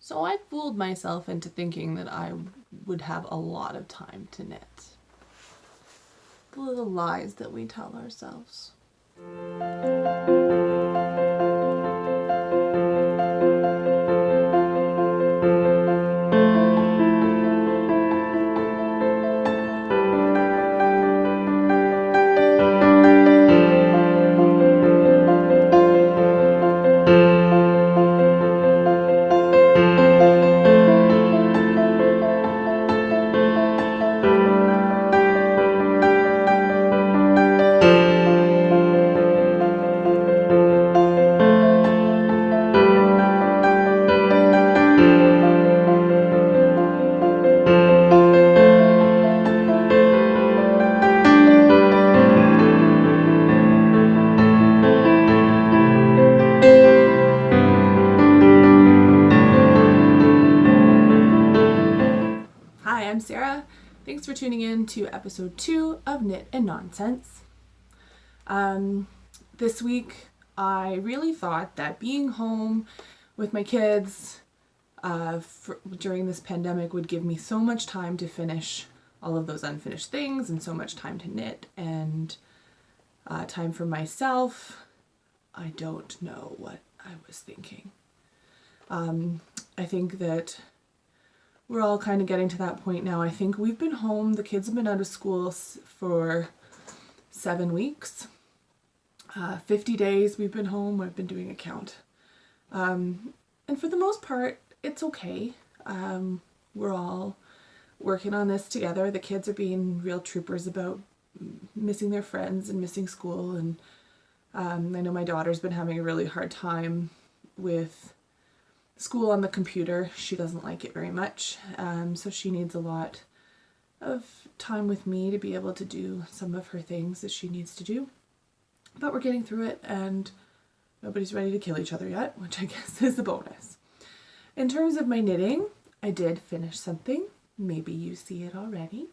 So I fooled myself into thinking that I would have a lot of time to knit. The little lies that we tell ourselves. I'm Sarah. Thanks for tuning in to episode 2 of Knit and Nonsense. This week I really thought that being home with my kids during this pandemic would give me so much time to finish all of those unfinished things and so much time to knit and time for myself. I don't know what I was thinking. I think that we're all kind of getting to that point now. I think we've been home. The kids have been out of school for 7 weeks. 50 days we've been home. I've been doing a count. And for the most part, it's okay. We're all working on this together. The kids are being real troopers about missing their friends and missing school. And I know my daughter's been having a really hard time with school on the computer. She doesn't like it very much, so she needs a lot of time with me to be able to do some of her things that she needs to do. But we're getting through it, and nobody's ready to kill each other yet, which I guess is a bonus. In terms of my knitting, I did finish something. Maybe you see it already.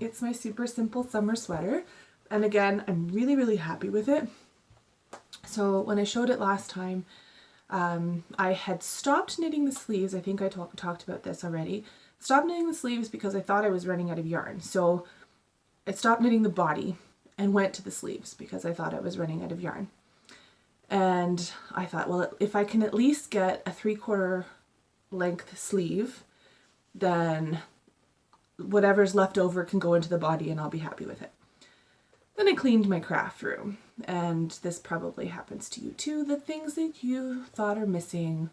It's my super simple summer sweater, and again, I'm really, really happy with it. So when I showed it last time, I had stopped knitting the sleeves. I think I talked about this already. Stopped knitting the sleeves because I thought I was running out of yarn. So I stopped knitting the body and went to the sleeves because I thought I was running out of yarn. And I thought, well, if I can at least get a 3/4 length sleeve, then whatever's left over can go into the body and I'll be happy with it. Then I cleaned my craft room, and this probably happens to you too. The things that you thought are missing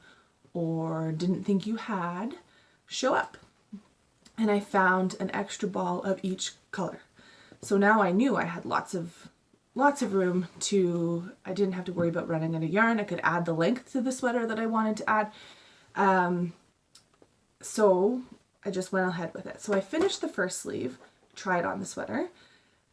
or didn't think you had show up. And I found an extra ball of each color. So now I knew I had lots of room to, I didn't have to worry about running out of yarn. I could add the length to the sweater that I wanted to add. So I just went ahead with it. So I finished the first sleeve, tried on the sweater.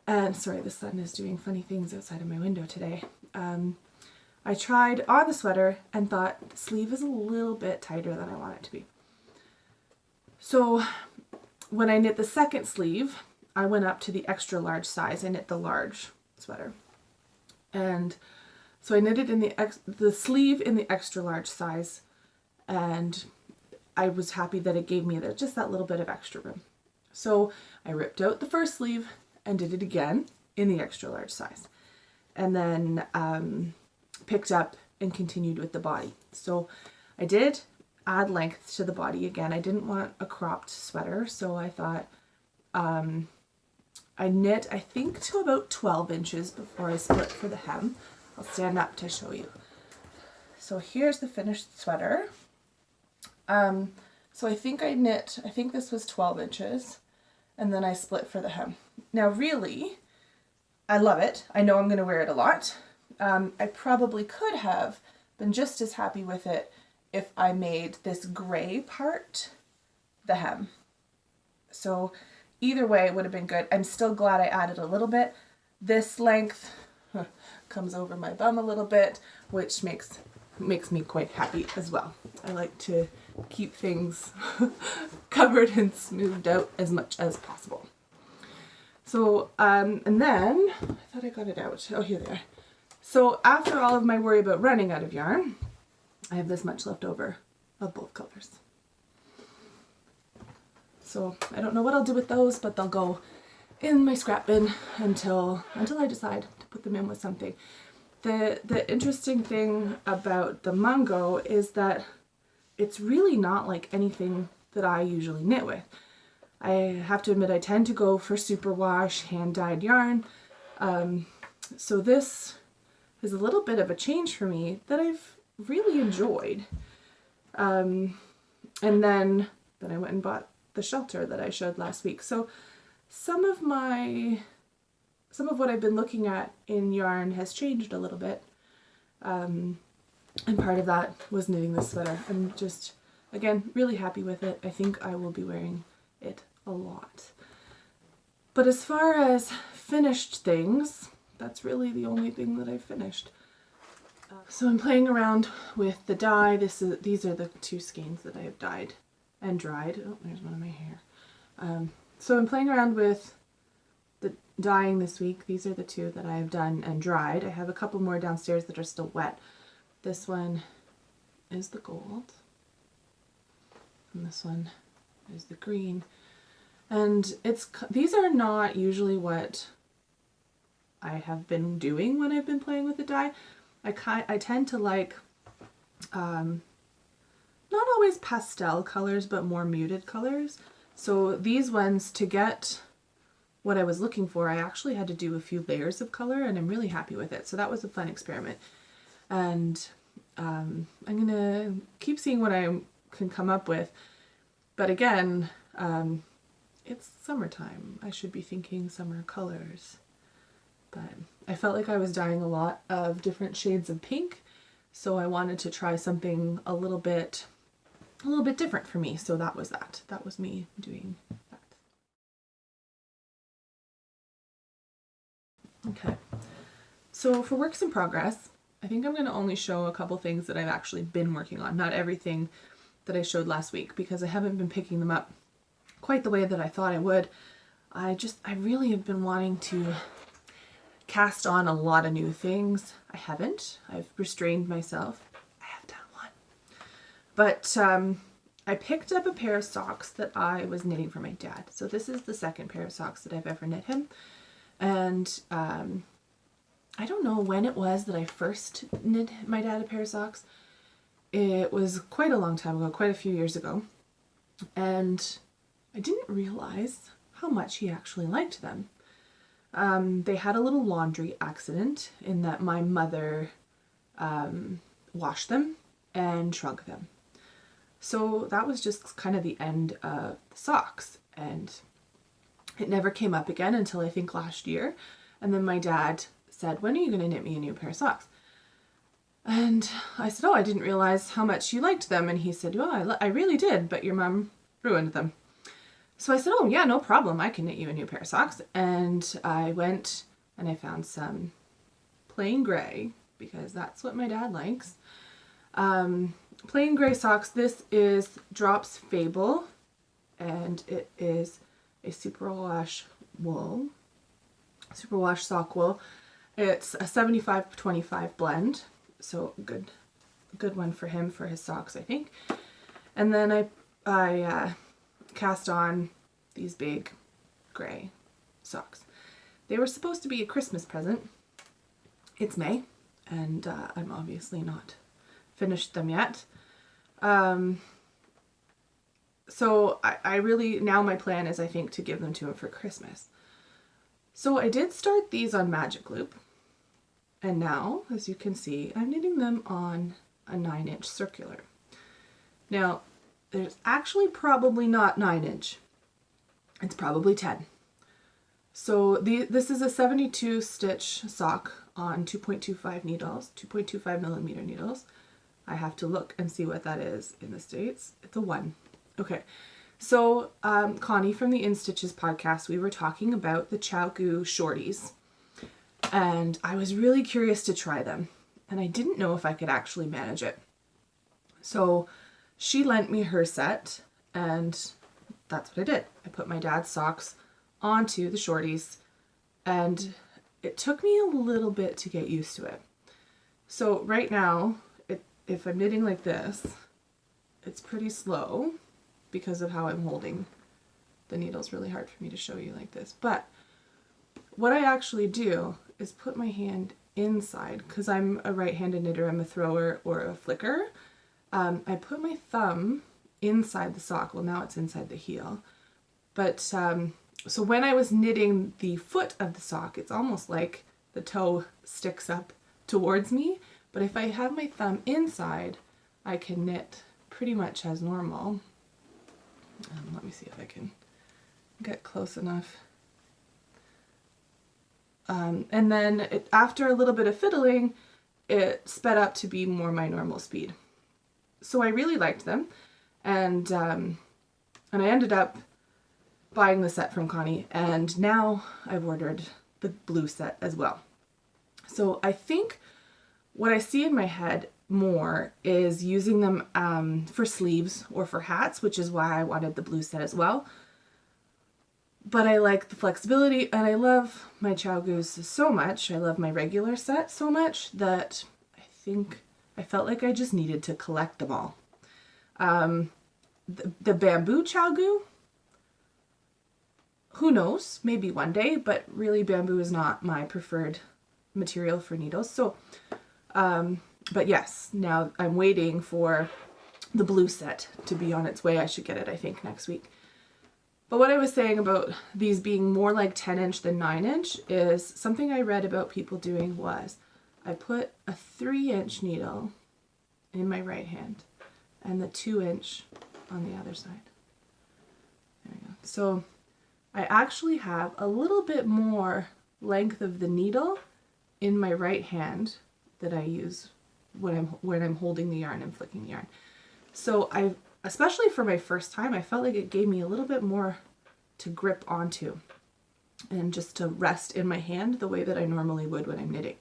And sorry, the sun is doing funny things outside of my window today. I tried on the sweater and thought the sleeve is a little bit tighter than I want it to be. So when I knit the second sleeve, I went up to the extra large size. I knit the large sweater. And so I knitted in the sleeve in the extra large size, and I was happy that it gave me just that little bit of extra room. So I ripped out the first sleeve and did it again in the extra large size, and then picked up and continued with the body. So I did add length to the body again. I didn't want a cropped sweater, so I thought I knit, I think, to about 12 inches before I split for the hem. I'll stand up to show you. So here's the finished sweater. So I think this was 12 inches. And then I split for the hem. Now really, I love it. I know I'm going to wear it a lot. I probably could have been just as happy with it if I made this gray part the hem. So either way, it would have been good. I'm still glad I added a little bit. This length comes over my bum a little bit, which makes me quite happy as well. I like to keep things covered and smoothed out as much as possible. So, and then, I thought I got it out. Oh, here they are. So after all of my worry about running out of yarn, I have this much left over of both colors. So I don't know what I'll do with those, but they'll go in my scrap bin until I decide to put them in with something. The interesting thing about the Mungo is that it's really not like anything that I usually knit with. I have to admit I tend to go for superwash, hand-dyed yarn. So this is a little bit of a change for me that I've really enjoyed. And then I went and bought the shelter that I showed last week. So some of what I've been looking at in yarn has changed a little bit. And part of that was knitting this sweater. I'm just, again, really happy with it. I think I will be wearing it a lot. But as far as finished things, that's really the only thing that I've finished. So I'm playing around with the dye. These are the two skeins that I have dyed and dried. Oh, there's one of my hair. So I'm playing around with the dyeing this week. These are the two that I have done and dried. I have a couple more downstairs that are still wet. This one is the gold, and this one is the green. And these are not usually what I have been doing when I've been playing with the dye. I tend to like not always pastel colors, but more muted colors. So these ones, to get what I was looking for, I actually had to do a few layers of color, and I'm really happy with it. So that was a fun experiment. And I'm gonna keep seeing what I can come up with. But again, it's summertime. I should be thinking summer colors. But I felt like I was dyeing a lot of different shades of pink, so I wanted to try something a little bit different for me. So that was that. That was me doing that. Okay. So for works in progress, I think I'm going to only show a couple things that I've actually been working on, not everything that I showed last week, because I haven't been picking them up quite the way that I thought I would. I really have been wanting to cast on a lot of new things. I haven't. I've restrained myself. I have done one. But I picked up a pair of socks that I was knitting for my dad. So this is the second pair of socks that I've ever knit him. And I don't know when it was that I first knit my dad a pair of socks. It was quite a long time ago, quite a few years ago. And I didn't realize how much he actually liked them. They had a little laundry accident in that my mother washed them and shrunk them. So that was just kind of the end of the socks, and it never came up again until I think last year. And then my dad said, "When are you going to knit me a new pair of socks?" And I said, "Oh, I didn't realize how much you liked them." And he said, "Well, I really did, but your mom ruined them." So I said, "Oh yeah, no problem. I can knit you a new pair of socks." And I went and I found some plain gray, because that's what my dad likes. Plain gray socks. This is Drops Fable, and it is a superwash wool, superwash sock wool. It's a 75-25 blend, so good one for him for his socks, I think. And then I cast on these big gray socks. They were supposed to be a Christmas present. It's May, and I'm obviously not finished them yet. So I really, now my plan is, I think, to give them to him for Christmas. So I did start these on Magic Loop, and now, as you can see, I'm knitting them on a 9-inch circular. Now, there's actually probably not 9-inch. It's probably 10. So this is a 72 stitch sock on 2.25 needles, 2.25 millimeter needles. I have to look and see what that is in the States. It's a 1. Okay. So Connie from the In Stitches podcast, we were talking about the Chowgu shorties, and I was really curious to try them, and I didn't know if I could actually manage it. So she lent me her set, and that's what I did. I put my dad's socks onto the shorties, and it took me a little bit to get used to it. So right now, if I'm knitting like this, it's pretty slow because of how I'm holding the needle's really hard for me to show you like this. But what I actually do is put my hand inside, because I'm a right-handed knitter, I'm a thrower or a flicker. I put my thumb inside the sock. Well, now it's inside the heel. But so when I was knitting the foot of the sock, it's almost like the toe sticks up towards me. But if I have my thumb inside, I can knit pretty much as normal. Let me see if I can get close enough. And then after a little bit of fiddling, it sped up to be more my normal speed. So I really liked them, and I ended up buying the set from Connie, and now I've ordered the blue set as well. So I think what I see in my head more is using them for sleeves or for hats, which is why I wanted the blue set as well. But I like the flexibility, and I love my Chow Goose so much, I love my regular set so much, that I think I felt like I just needed to collect them all. The bamboo Chow Goo, who knows, maybe one day, but really bamboo is not my preferred material for needles. So, but yes, now I'm waiting for the blue set to be on its way. I should get it, I think, next week. But what I was saying about these being more like 10-inch than 9-inch is something I read about people doing was I put a 3-inch needle in my right hand and the 2-inch on the other side. There we go. So I actually have a little bit more length of the needle in my right hand that I use when I'm holding the yarn and flicking the yarn. So especially for my first time, I felt like it gave me a little bit more to grip onto and just to rest in my hand the way that I normally would when I'm knitting.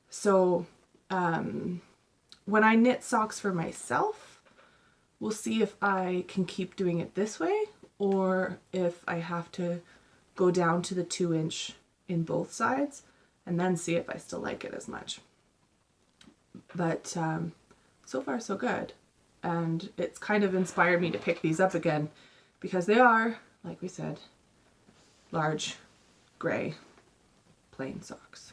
So when I knit socks for myself, we'll see if I can keep doing it this way or if I have to go down to the 2-inch in both sides and then see if I still like it as much. But so far so good. And it's kind of inspired me to pick these up again because they are, like we said, large, gray, plain socks.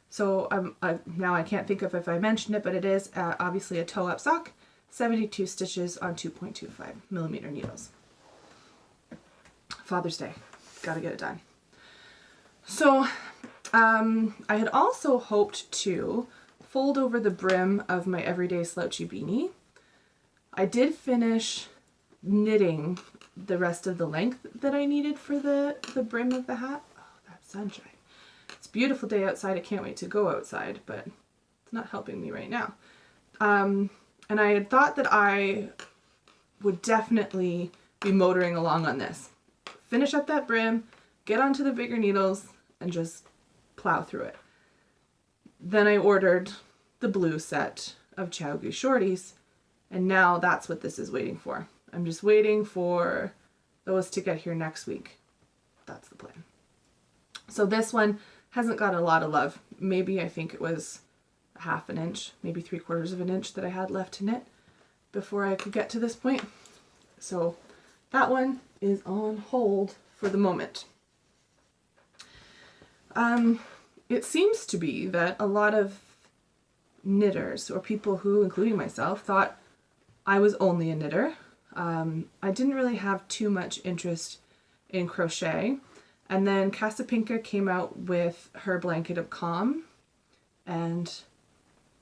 So now I can't think of if I mentioned it, but it is obviously a toe-up sock, 72 stitches on 2.25 millimeter needles. Father's Day, gotta get it done. So I had also hoped to fold over the brim of my everyday slouchy beanie. I did finish knitting the rest of the length that I needed for the brim of the hat. Oh, that sunshine. It's a beautiful day outside. I can't wait to go outside, but it's not helping me right now. And I had thought that I would definitely be motoring along on this. Finish up that brim, get onto the bigger needles, and just plow through it. Then I ordered the blue set of Chow Goose shorties, and now that's what this is waiting for. I'm just waiting for those to get here next week. That's the plan. So this one hasn't got a lot of love. Maybe I think it was a 1/2 inch, maybe 3/4 of an inch that I had left to knit before I could get to this point. So that one is on hold for the moment. It seems to be that a lot of knitters or people who, including myself, thought I was only a knitter. I didn't really have too much interest in crochet. And then Casapinka came out with her blanket of calm and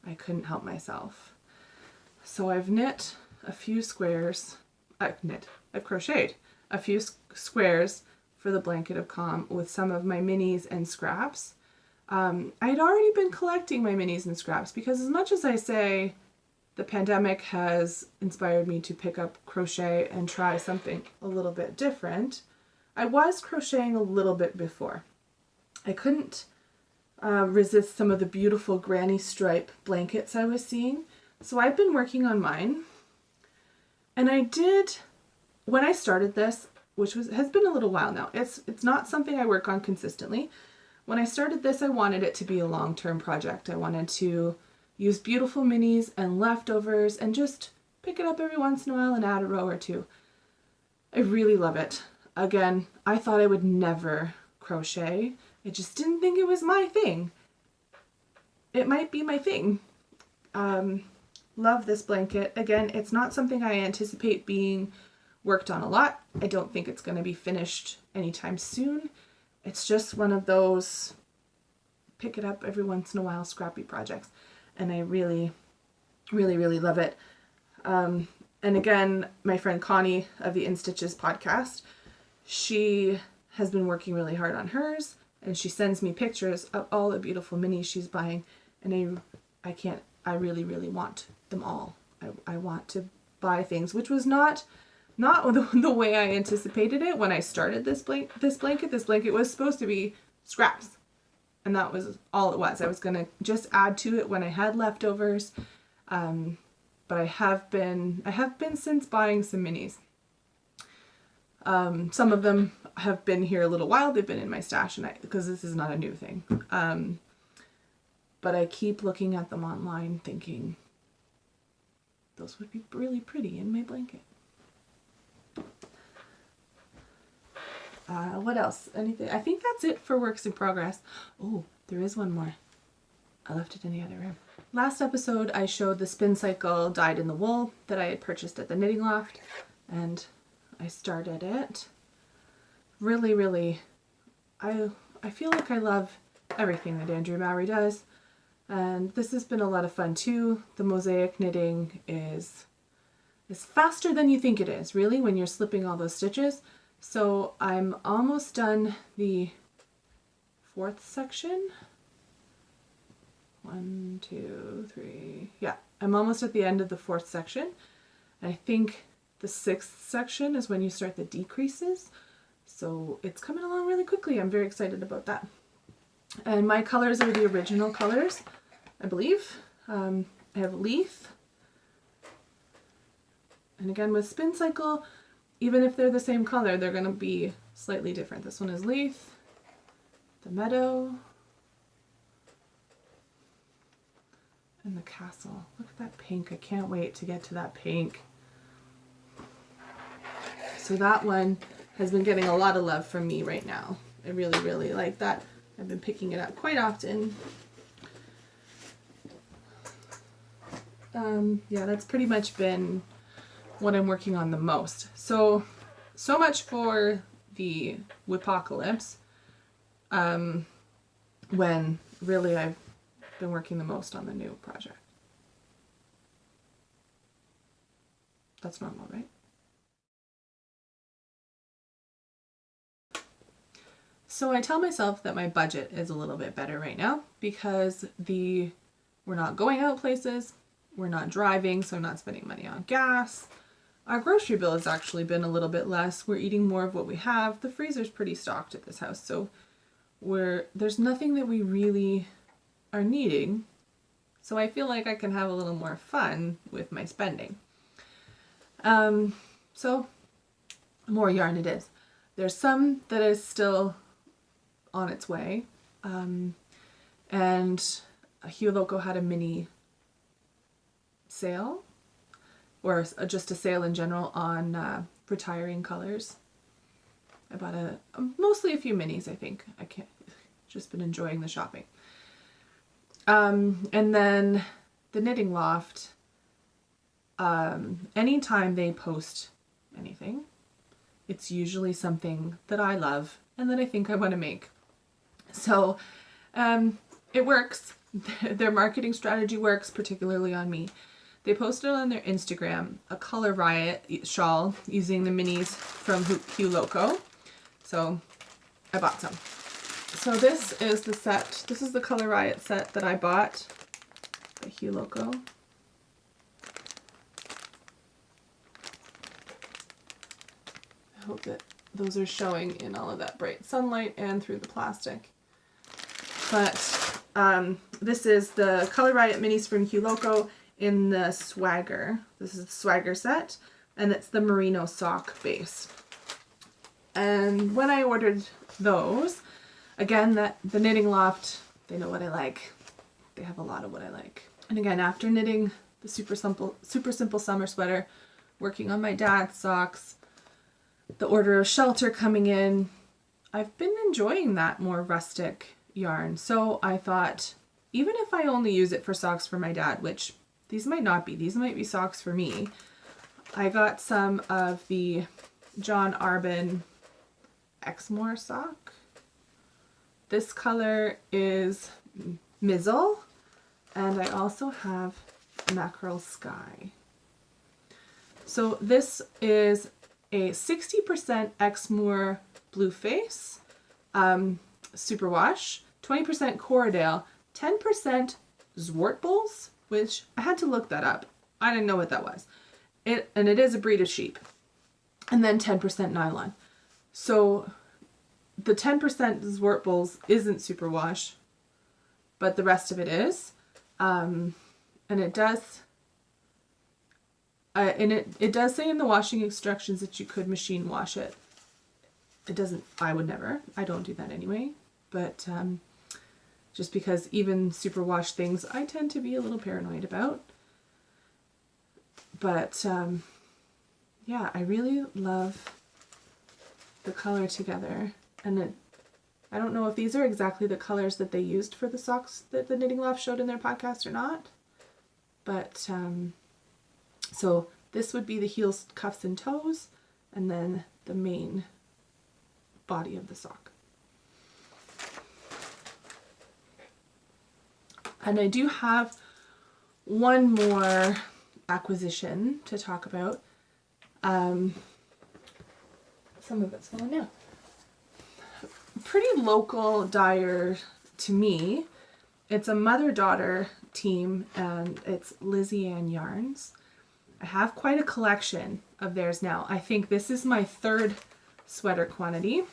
I couldn't help myself. So I've knit a few squares, I've crocheted a few squares for the blanket of calm with some of my minis and scraps. I had already been collecting my minis and scraps because as much as I say the pandemic has inspired me to pick up crochet and try something a little bit different, I was crocheting a little bit before. I couldn't resist some of the beautiful granny stripe blankets I was seeing, so I've been working on mine. And I did, when I started this, which has been a little while now, it's not something I work on consistently. When I started this, I wanted it to be a long-term project. I wanted to use beautiful minis and leftovers and just pick it up every once in a while and add a row or two. I really love it. Again, I thought I would never crochet. I just didn't think it was my thing. It might be my thing. Love this blanket. Again, it's not something I anticipate being worked on a lot. I don't think it's going to be finished anytime soon. It's just one of those pick it up every once in a while scrappy projects. And I really, really, really love it. And again, my friend Connie of the In Stitches podcast, she has been working really hard on hers, and she sends me pictures of all the beautiful minis she's buying, and I really, really want them all. I want to buy things, which was not the way I anticipated it when I started this blanket. This blanket was supposed to be scraps, and that was all it was. I was going to just add to it when I had leftovers, but I have been since buying some minis. Some of them have been here a little while. They've been in my stash, and because this is not a new thing. But I keep looking at them online thinking those would be really pretty in my blanket. What else? Anything? I think that's it for works in progress. Oh, there is one more. I left it in the other room. Last episode, I showed the spin cycle dyed in the wool that I had purchased at the Knitting Loft, and I started it. Really, really, I feel like I love everything that Andrew Mowry does, and this has been a lot of fun too. The mosaic knitting is faster than you think it is, really, when you're slipping all those stitches. So I'm almost done the 4th section. 1, 2, 3. Yeah, I'm almost at the end of the 4th section. I think the 6th section is when you start the decreases. So it's coming along really quickly. I'm very excited about that. And my colors are the original colors, I believe. I have Leith. And again, with Spin Cycle, even if they're the same color, they're going to be slightly different. This one is Leith, the Meadow, and the Castle. Look at that pink. I can't wait to get to that pink. So that one has been getting a lot of love from me right now. I really, really like that. I've been picking it up quite often. Yeah, that's pretty much been what I'm working on the most. So much for the Whipocalypse, when really I've been working the most on the new project. That's normal, right? So I tell myself that my budget is a little bit better right now because we're not going out places, we're not driving, so I'm not spending money on gas. Our grocery bill has actually been a little bit less. We're eating more of what we have. The freezer's pretty stocked at this house, so there's nothing that we really are needing. So I feel like I can have a little more fun with my spending. So more yarn it is. There's some that is still on its way. And Hue Loco had a mini sale, or just a sale in general on retiring colors. I bought mostly a few minis, I think. Just been enjoying the shopping. And then the Knitting Loft, anytime they post anything, it's usually something that I love and that I think I want to make. So it works. Their marketing strategy works, particularly on me. They posted on their Instagram a Color Riot shawl using the minis from Hue Loco. So I bought some. So this is the set. This is the Color Riot set that I bought by Hue Loco. I hope that those are showing in all of that bright sunlight and through the plastic. But this is the Color Riot minis from Hue Loco in the Swagger. This is the Swagger set, and it's the merino sock base. And when I ordered those, again, the Knitting Loft, they know what I like. They have a lot of what I like. And again, after knitting the super simple summer sweater, working on my dad's socks, the Order of Shelter coming in. I've been enjoying that more rustic yarn. So I thought, even if I only use it for socks for my dad, which these might not be, these might be socks for me. I got some of the John Arbin Exmoor sock. This color is Mizzle, and I also have Mackerel Sky. So this is a 60% Exmoor Blueface superwash, 20% Corriedale, 10% Zwartbles, which I had to look that up. I didn't know what that was. It is a breed of sheep. And then 10% nylon. So the 10% Zwartbles isn't superwash, but the rest of it is. And it does it does say in the washing instructions that you could machine wash it. It doesn't, I would never. I don't do that anyway. But just because even superwash things I tend to be a little paranoid about. But yeah, I really love the color together. And I don't know if these are exactly the colors that they used for the socks that the Knitting Loft showed in their podcast or not. But so this would be the heels, cuffs, and toes, and then the main body of the sock. And I do have one more acquisition to talk about. Some of it's falling down. Pretty local dyer to me. It's a mother-daughter team, and it's Lizzie Ann Yarns. I have quite a collection of theirs now. I think this is my third sweater quantity.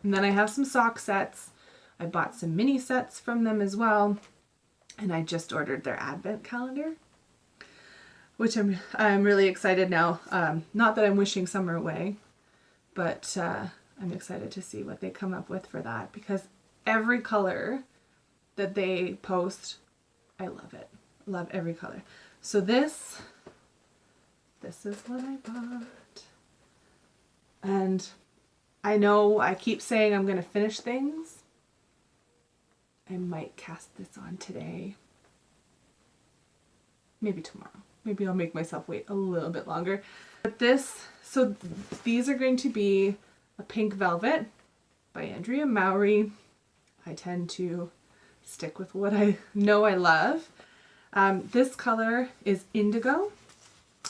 And then I have some sock sets. I bought some mini sets from them as well. And I just ordered their advent calendar, which I'm really excited now. Not that I'm wishing summer away, but I'm excited to see what they come up with for that, because every color that they post, I love it. Love every color. So this is what I bought. And I know I keep saying I'm going to finish things. I might cast this on today. Maybe tomorrow. Maybe I'll make myself wait a little bit longer. But so these are going to be a pink velvet by Andrea Mowry. I tend to stick with what I know I love. This color is indigo.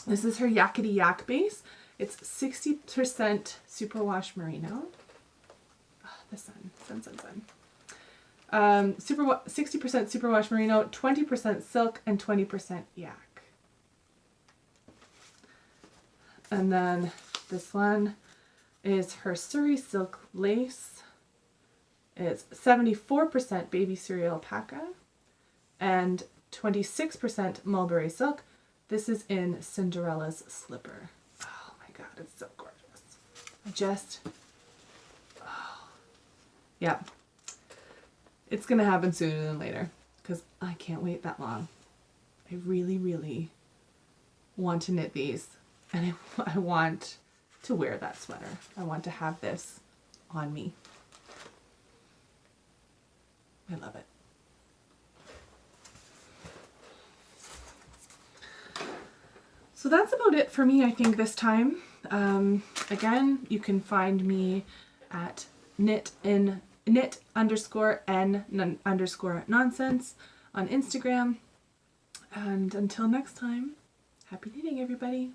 This is her Yakety Yak base. It's 60% superwash merino. Oh, the sun. 60% superwash merino, 20% silk, and 20% yak. And then this one is her Surrey silk lace. It's 74% baby cereal alpaca and 26% mulberry silk. This is in Cinderella's slipper. Oh my god, it's so gorgeous. Yeah. It's going to happen sooner than later because I can't wait that long. I really, really want to knit these, and I want to wear that sweater. I want to have this on me. I love it. So that's about it for me, I think, this time. Again, you can find me at KnitNNonsense on Instagram. And until next time, happy knitting, everybody.